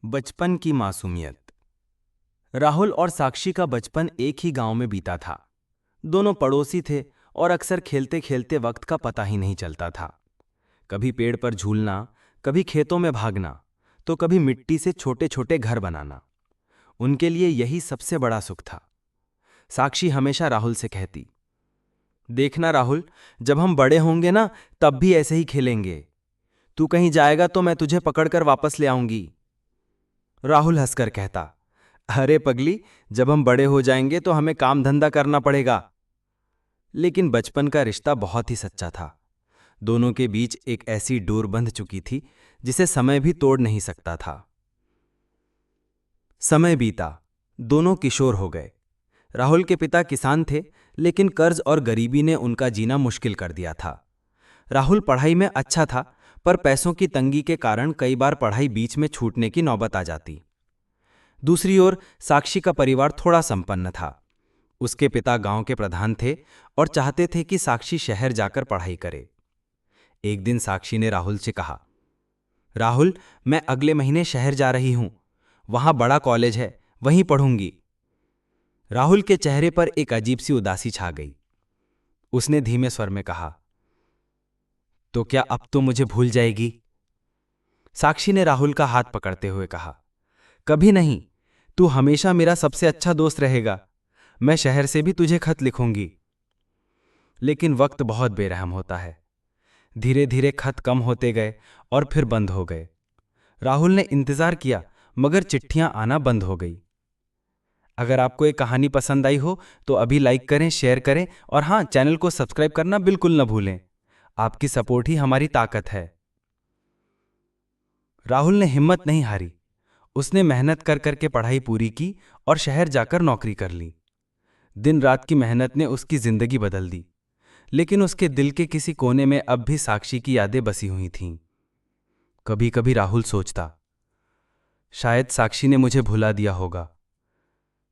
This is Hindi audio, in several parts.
बचपन की मासूमियत। राहुल और साक्षी का बचपन एक ही गांव में बीता था। दोनों पड़ोसी थे और अक्सर खेलते खेलते वक्त का पता ही नहीं चलता था। कभी पेड़ पर झूलना, कभी खेतों में भागना, तो कभी मिट्टी से छोटे छोटे घर बनाना। उनके लिए यही सबसे बड़ा सुख था। साक्षी हमेशा राहुल से कहती, देखना राहुल, जब हम बड़े होंगे ना, तब भी ऐसे ही खेलेंगे। तू कहीं जाएगा तो मैं तुझे पकड़कर वापस ले आऊंगी। राहुल हंसकर कहता, अरे पगली, जब हम बड़े हो जाएंगे तो हमें काम धंधा करना पड़ेगा। लेकिन बचपन का रिश्ता बहुत ही सच्चा था। दोनों के बीच एक ऐसी डोर बंध चुकी थी जिसे समय भी तोड़ नहीं सकता था। समय बीता, दोनों किशोर हो गए। राहुल के पिता किसान थे, लेकिन कर्ज और गरीबी ने उनका जीना मुश्किल कर दिया था। राहुल पढ़ाई में अच्छा था, पर पैसों की तंगी के कारण कई बार पढ़ाई बीच में छूटने की नौबत आ जाती। दूसरी ओर साक्षी का परिवार थोड़ा संपन्न था। उसके पिता गांव के प्रधान थे और चाहते थे कि साक्षी शहर जाकर पढ़ाई करे। एक दिन साक्षी ने राहुल से कहा, राहुल, मैं अगले महीने शहर जा रही हूं। वहां बड़ा कॉलेज है, वहीं पढ़ूंगी। राहुल के चेहरे पर एक अजीब सी उदासी छा गई। उसने धीमे स्वर में कहा, तो क्या अब तो मुझे भूल जाएगी? साक्षी ने राहुल का हाथ पकड़ते हुए कहा, कभी नहीं, तू हमेशा मेरा सबसे अच्छा दोस्त रहेगा। मैं शहर से भी तुझे खत लिखूंगी। लेकिन वक्त बहुत बेरहम होता है। धीरे धीरे खत कम होते गए और फिर बंद हो गए। राहुल ने इंतजार किया, मगर चिट्ठियां आना बंद हो गई। अगर आपको ये कहानी पसंद आई हो तो अभी लाइक करें, शेयर करें और हाँ, चैनल को सब्सक्राइब करना बिल्कुल न भूलें। आपकी सपोर्ट ही हमारी ताकत है। राहुल ने हिम्मत नहीं हारी। उसने मेहनत कर करके पढ़ाई पूरी की और शहर जाकर नौकरी कर ली। दिन रात की मेहनत ने उसकी जिंदगी बदल दी, लेकिन उसके दिल के किसी कोने में अब भी साक्षी की यादें बसी हुई थीं। कभी कभी राहुल सोचता, शायद साक्षी ने मुझे भुला दिया होगा,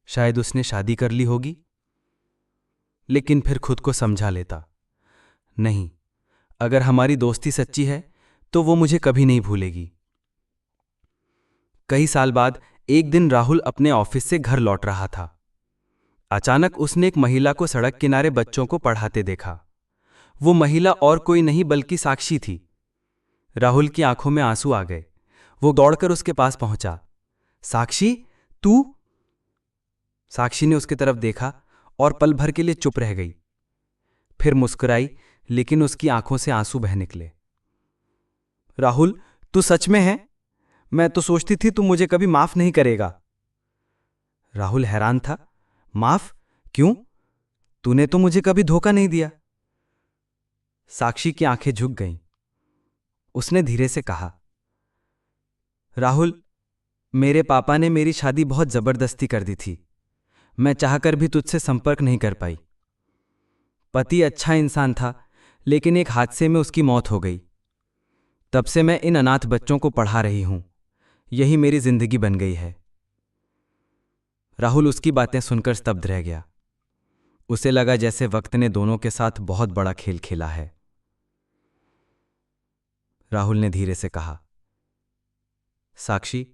शायद उसने शादी कर ली होगी। लेकिन फिर खुद को समझा लेता, नहीं, अगर हमारी दोस्ती सच्ची है तो वो मुझे कभी नहीं भूलेगी। कई साल बाद एक दिन राहुल अपने ऑफिस से घर लौट रहा था। अचानक उसने एक महिला को सड़क किनारे बच्चों को पढ़ाते देखा। वो महिला और कोई नहीं बल्कि साक्षी थी। राहुल की आंखों में आंसू आ गए। वो दौड़कर उसके पास पहुंचा। साक्षी, तू? साक्षी ने उसकी तरफ देखा और पल भर के लिए चुप रह गई। फिर मुस्कुराई, लेकिन उसकी आंखों से आंसू बह निकले। राहुल, तू सच में है? मैं तो सोचती थी तू मुझे कभी माफ नहीं करेगा। राहुल हैरान था। माफ? क्यों? तूने तो मुझे कभी धोखा नहीं दिया। साक्षी की आंखें झुक गईं। उसने धीरे से कहा, राहुल, मेरे पापा ने मेरी शादी बहुत जबरदस्ती कर दी थी। मैं चाहकर भी तुझसे संपर्क नहीं कर पाई। पति अच्छा इंसान था, लेकिन एक हादसे में उसकी मौत हो गई। तब से मैं इन अनाथ बच्चों को पढ़ा रही हूं। यही मेरी जिंदगी बन गई है। राहुल उसकी बातें सुनकर स्तब्ध रह गया। उसे लगा जैसे वक्त ने दोनों के साथ बहुत बड़ा खेल खेला है। राहुल ने धीरे से कहा, साक्षी,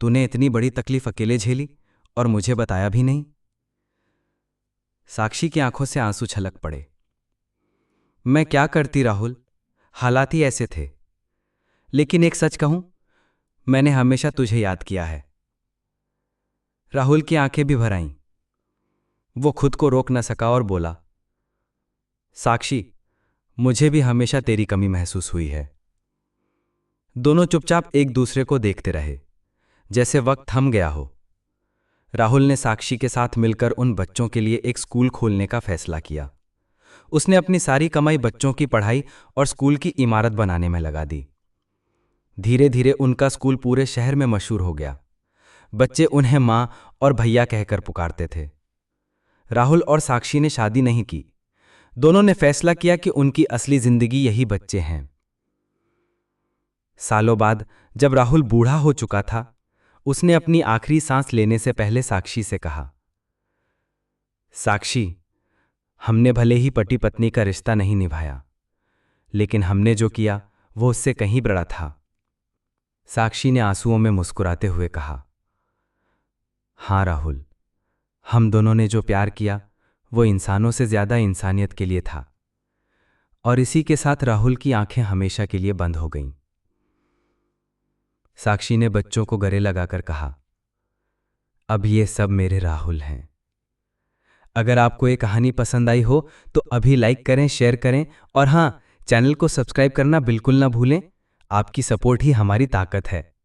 तूने इतनी बड़ी तकलीफ अकेले झेली और मुझे बताया भी नहीं। साक्षी की आंखों से आंसू छलक पड़े। मैं क्या करती राहुल, हालात ही ऐसे थे। लेकिन एक सच कहूं, मैंने हमेशा तुझे याद किया है। राहुल की आंखें भी भर आईं। वो खुद को रोक न सका और बोला, साक्षी, मुझे भी हमेशा तेरी कमी महसूस हुई है। दोनों चुपचाप एक दूसरे को देखते रहे, जैसे वक्त थम गया हो। राहुल ने साक्षी के साथ मिलकर उन बच्चों के लिए एक स्कूल खोलने का फैसला किया। उसने अपनी सारी कमाई बच्चों की पढ़ाई और स्कूल की इमारत बनाने में लगा दी। धीरे धीरे उनका स्कूल पूरे शहर में मशहूर हो गया। बच्चे उन्हें मां और भैया कहकर पुकारते थे। राहुल और साक्षी ने शादी नहीं की। दोनों ने फैसला किया कि उनकी असली जिंदगी यही बच्चे हैं। सालों बाद जब राहुल बूढ़ा हो चुका था, उसने अपनी आखिरी सांस लेने से पहले साक्षी से कहा, साक्षी, हमने भले ही पति पत्नी का रिश्ता नहीं निभाया, लेकिन हमने जो किया वो उससे कहीं बड़ा था। साक्षी ने आंसुओं में मुस्कुराते हुए कहा, हाँ राहुल, हम दोनों ने जो प्यार किया वो इंसानों से ज्यादा इंसानियत के लिए था। और इसी के साथ राहुल की आंखें हमेशा के लिए बंद हो गईं। साक्षी ने बच्चों को गले लगाकर कहा, अब ये सब मेरे राहुल हैं। अगर आपको ये कहानी पसंद आई हो तो अभी लाइक करें, शेयर करें और हाँ, चैनल को सब्सक्राइब करना बिल्कुल ना भूलें। आपकी सपोर्ट ही हमारी ताकत है।